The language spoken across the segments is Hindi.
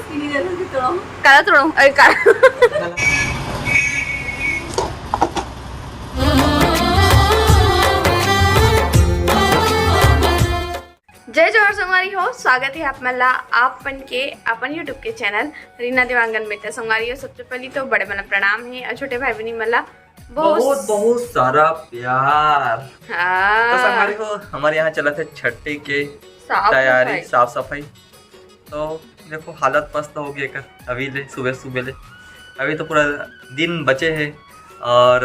काला तोड़ो अरे काला जय जोहार संगवारी हो, स्वागत है आप मला आपन के अपन यूट्यूब के चैनल रीना देवांगन में। तो संगवारी हो, सबसे पहले तो बड़े मला प्रणाम है और छोटे भाई बहनी मला बहुत बहुत सारा प्यार। हाँ। तो संगवारी हो, हमारे यहाँ चला थे छठी के तैयारी साफ सफाई। तो देखो हालत मस्त हो गई कर अभी ले सुबह ले अभी तो पूरा दिन बचे हैं और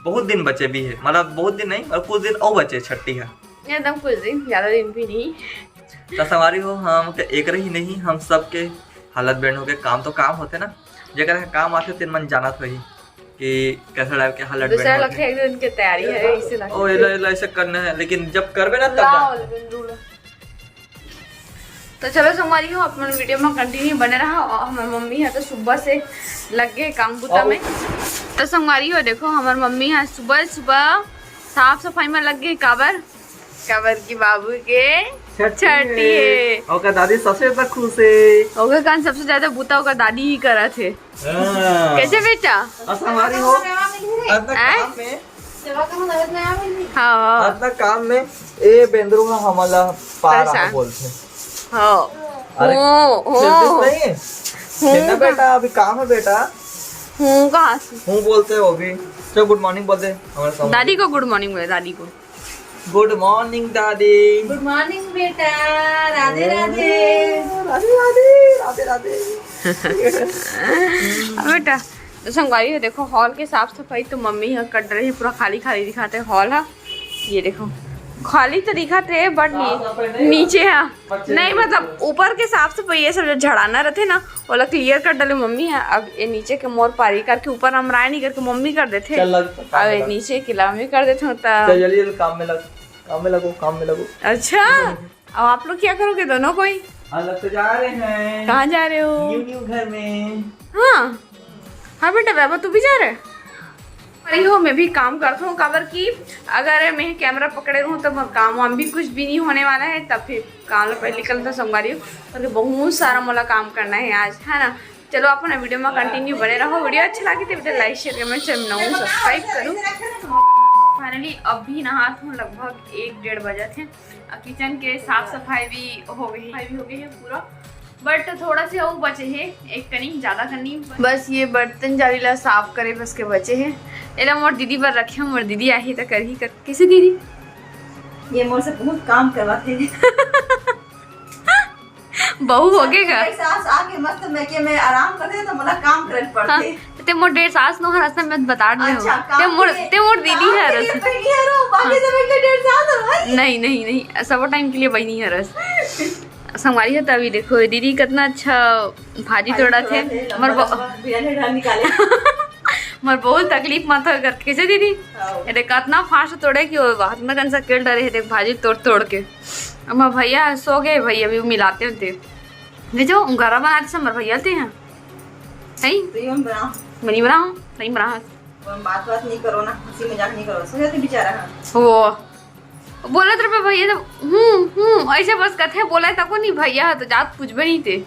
बहुत दिन बचे भी है, मतलब बहुत दिन नहीं और कुछ दिन और बचे छठी है एकदम कुछ दिन, ज्यादा दिन भी नहीं। तो सवारी हो हम एक रही नहीं, हम सब के हालत बैंड हो गए। काम तो काम होते ना, जगह काम आते तीन मन जाना रही कि कैसा टाइप के हालत दूसरा लगता है दिन की तैयारी है इसे लगता है। ओ ऐसे करना है, लेकिन जब करबे ना तब। तो चलो संगवारी हो, अपन वीडियो में कंटिन्यू बने रहा। और हमारी मम्मी है तो सुबह से लग गए काम बुता में। तो संगवारी हो देखो, हमारी मम्मी है सुबह साफ सफाई में लग गई। काबर की बाबू के छठी है और दादी सबसे ज्यादा खुश है। ओके कान सबसे ज्यादा बुता होगा दादी ही करा थे। कैसे बेटा हमारी हो काम में हाँ काम में ए बेंद्रू का हमला पारा बोलते हाँ नहीं बेटा अभी काम है बेटा। हूँ कहाँ से हूँ बोलते हैं वो भी। चलो गुड मॉर्निंग बोलते हमारे दादी को गुड मॉर्निंग बोले। दादी को गुड मॉर्निंग दादी। गुड मॉर्निंग बेटा। राधे राधे राधे राधे राधे राधे। बेटा तो संगवारी है देखो, हॉल के साफ सफाई तो मम्मी है कर रही है। पूरा खाली खाली दिखाते हॉल है, ये देखो खाली तो दिखाते बट नीचे है नहीं, मतलब ऊपर के साफ सफाई ये सब जो झड़ाना रहते ना वो क्लियर कर डाले मम्मी है। अब ये नीचे के मोर पारी करके ऊपर हम राय नहीं करके मम्मी कर देते, अब नीचे किला में कर देते होता। काम में लगो। अच्छा अब आप लोग क्या करोगे दोनों कोई? लग तो जा रहे हैं। कहाँ जा रहे हो? न्यू घर में। हाँ बेटा वैभव तू भी जा रहे अरे हो, मैं भी काम करता हूँ। काबर की अगर मैं कैमरा पकड़े रहूँ तो काम वाम भी कुछ भी नहीं होने वाला है। तब फिर काम पहले निकलता संगवारी करके बहुत सारा मोला काम करना है आज, है ना। चलो अपना वीडियो में कंटिन्यू बने रहो। वीडियो अच्छा लगे तो like share comment channel subscribe करूँ। फाइनली अब भी नहा हूँ, लगभग 1-1:30 बजे थे। किचन के साफ सफाई भी हो गई है पूरा, बट थोड़ा से और बचे हैं, एक कनी ज़्यादा करनी बस। ये बर्तन जारीला साफ करे बस के बचे हैं। एला मोर दीदी पर रखे मोर दीदी आई तो कर ही कर। किसी दीदी ये मोर से बहुत काम करवाते बहू हो गएगा सास आके मस्त मैं आराम करते तो मला काम करे पड़ते। ते मोर डेढ़ सास नो हरस में बता दे हो। ते मोर दीदी है हरस। बाकी सब के डेढ़ सास नहीं सब टाइम के लिए वही नहीं हरस संगवारी है। तभी देखो दीदी कितना अच्छा भाजी तोड़ा थे। मर बहुत तकलीफ मत हो कर। कैसे दीदी ये देख कितना फास्ट तोड़े कि हाथ में कौन सा केल डरे है। देख भाजी तोड़ के। अब भैया सो गए, भैया भी मिलाते होते जो घर बनाते समर भैया थे हैं नहीं बना बात नहीं करो ना, हंसी मजाक नहीं करो। सोचे तो बेचारा वो बोले तो भैया तो ऐसे बस कथे बोला तको नहीं भैया तो जात पूछबे नहीं थे।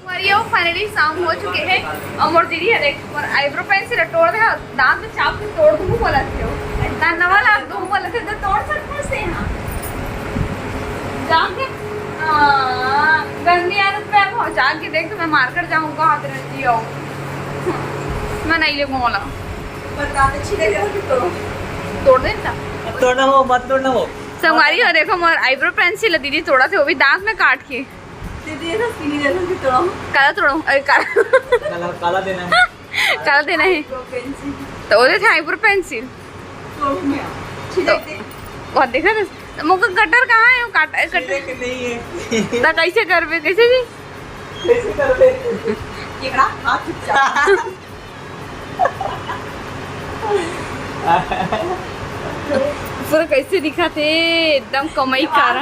फाइनली शाम हो चुके हैं और मोर दीदी है देख मोर आईब्रो पेंसिल तोड़ दे दांत में चाप के तोड़ दूँ बोला थे ना नवा लाग दूँ बोला थे तो तोड़ सकते से ना जाके गंदी आदत पे पहुँचा के देख तो मैं मार कर जाऊँगा हाथ रंजी आओ मैं नहीं ले बोला तोड़ देता तोड़ना हो संगवारी हो देखो मोर आईब्रो पेंसिल दीदी तोड़ा थे वो भी दांत में काट के। काला तोड़ो अरे काला देना है। काला देना है तो वो थे आईब्रो पेंसिल बहुत देखा था। मुझे कटर कहाँ है? वो कटर नहीं है ना कैसे करबे कैसे जी पूरा कैसे दिखा थे एकदम कमाई कर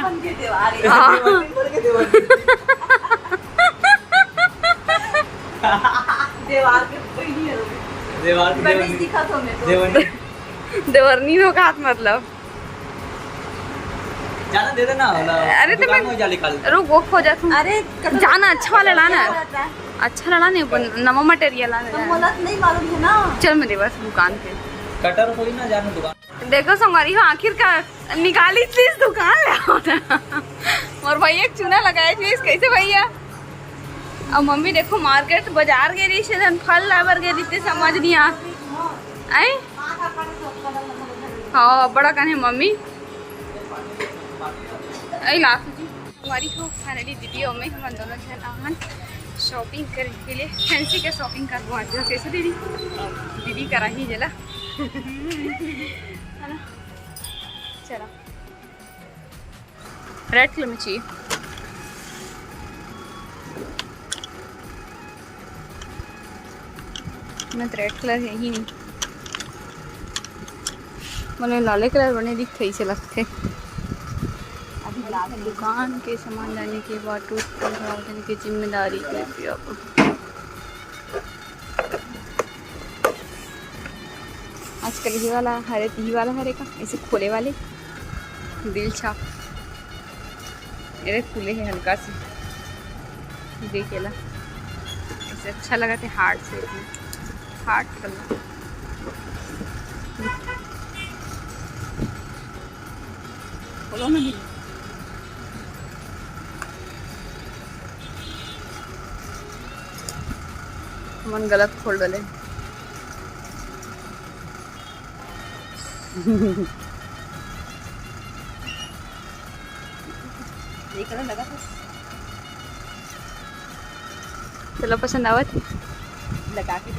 देवरनी हो हाथ मतलब जाना दे देना अरे तो मैं जाली काली रुक वो खो जा तुम। अरे जाना अच्छा वाला लाना, अच्छा वाला नहीं नवा मटेरियल लाना। तुम बोला तो नहीं मालूम है ना। चल मेरे बस दुकान पे कटर थोड़ी ना जाना दुकान। देखो संगवारी हो आखिर का निकाली थी इस दुकान ले और भैया एक चूना लगाया थी कैसे भैया। अब मम्मी देखो मार्केट बाजार गई रही से फल लावर गई थी समझ नहीं आई। हाँ बड़ा कन है मम्मी आई लाख जी हमारी हो फाइनली दीदी और मैं हम दोनों जन आहन शॉपिंग करने के लिए फैंसी के शॉपिंग करवा जो कैसे दीदी दीदी करा ही जला है ना। चला रेड कलर में चाहिए। मैं तो रेड कलर है ही नहीं, मतलब लाले कलर बने दिखते ही से लगते। दुकान के सामान लाने के बाद टूट खराब होने की जिम्मेदारी करती है। अब आजकल ही वाला हरे ही वाला हरे का ऐसे खोले वाले दिल छाप मेरे खुले हैं हल्का से देखेला ऐसे अच्छा लगा थे हार्ट से हार्ट कलर। बोलो ना भी मन गलत खोल डाले। लगा था चलो पसंद आवत लगा के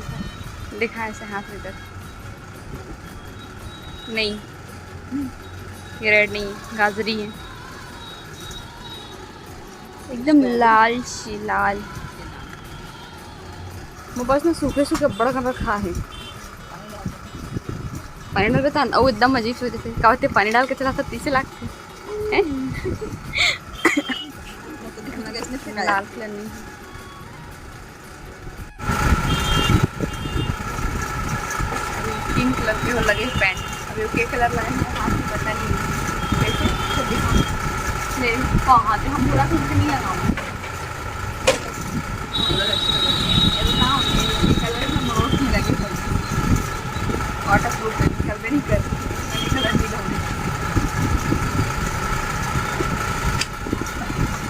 दिखा ऐसे हाथ में तक नहीं ये रेड नहीं गाजरी है एकदम लाल सी लाल। वो बस ना सूखे सूखे बड़ा कलर खा है पानी डाल के तो एकदम अजीब से जैसे क्या होते पानी डाल के चला था 30 लाख थे लाल कलर नहीं। पिंक कलर के हो लगे पैंट अभी ओके कलर लाए हैं हाथ में पता नहीं कैसे नहीं कहाँ थे हम पूरा खुद नहीं लगाऊँ कलर में रोड नहीं लगे वाटर प्रूफ निकल भी नहीं कर कलर नहीं लगे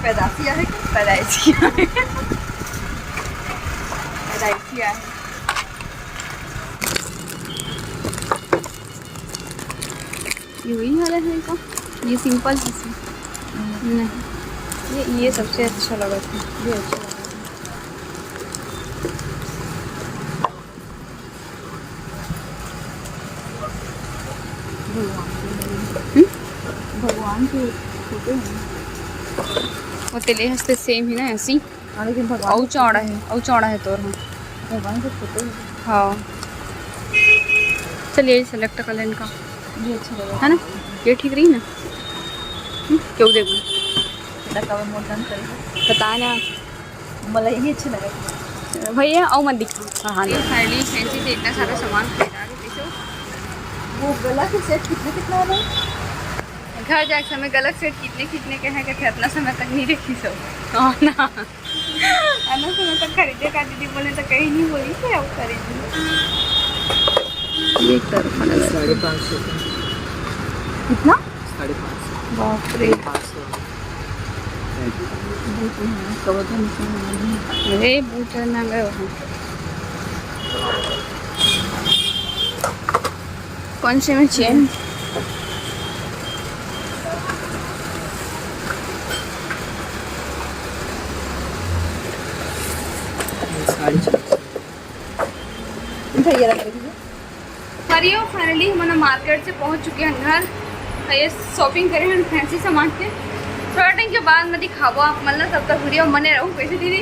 पैदासिया है पैदाइशिया है पैदाइशिया है। यही वाला है का ये सिंपल है नहीं ये सबसे अच्छा लगा था ये अच्छा लगा। भगवान के फोटो हैं वो तेले हंसते सेम ही ना ऐसी लेकिन भगवान चौड़ा है तो भगवान के फोटो हाँ। चलिए सेलेक्ट कर लें इनका ये अच्छा लगा है ना ये ठीक रही ना क्यों देखो पता ना मला ये अच्छा लगा भैया आओ मत दिखा। हाँ फाइनली फैंसी से इतना सारा सामान खरीदा वो गला के सेट कितना वाला है घर जाके समय गलत सेट कितने के हैं कि इतना समय तक नहीं रखी सब ना इतना समय तक खरीदे का दीदी बोले तो कहीं नहीं बोली थे अब खरीदी ये कर 550 कितना 550 बाप रे 500 अरे बहुत महंगा है कौन से में चेन हरियो फाइनली हम मार्केट से पहुंच चुके हैं घर ये शॉपिंग करे हैं फैंसी सामान के थोड़ा टाइम के बाद मैं दिखाबो आप मतलब तब तक वीडियो मने रहूँ कैसे दीदी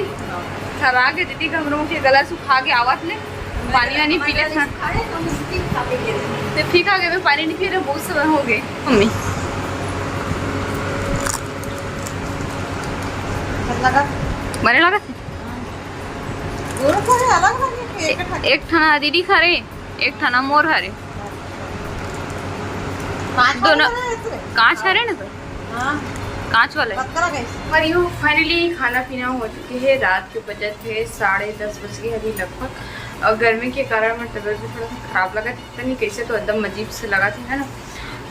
सरा के दीदी का हम लोगों के गला सुखा के आवाज ले पानी वानी पी ले तो ठीक आ गए मैं पानी नहीं पी रहा बहुत समय हो गए मम्मी मरे लगा एक ठाना दीदी खा रहे एक ठाना मोर हरे दोनों कांच हरे ना तो हाँ कांच वाले। बात करा कैसे? और यूँ फाइनली खाना पीना हो चुके हैं। रात के बजे थे 10:30 बज गए अभी लगभग। और गर्मी के कारण मेरी तबीयत भी थोड़ा सा ख़राब लगा, पता नहीं कैसे, तो एकदम अजीब से लगा था, है ना।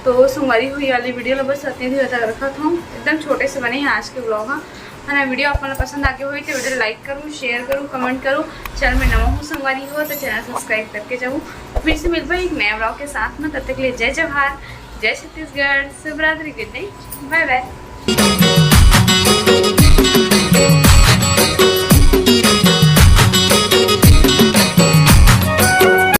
तो सुमारी हुई वाली वीडियो बस इतनी ही बता रखा था, एकदम छोटे से बने हैं आज के ब्लॉग। हाँ है ना। वीडियो आपको पसंद आके हुई तो वीडियो लाइक करूँ, शेयर करूँ, कमेंट करूँ। चैनल में नवा हूँ संगवारी हो तो चैनल सब्सक्राइब करके जाऊँ। फिर से मिलता है एक नया ब्लॉग के साथ में। तब तक के लिए जय जवाहर, जय छत्तीसगढ़, शुभ रात्रि, गुड नाइट, बाय बाय।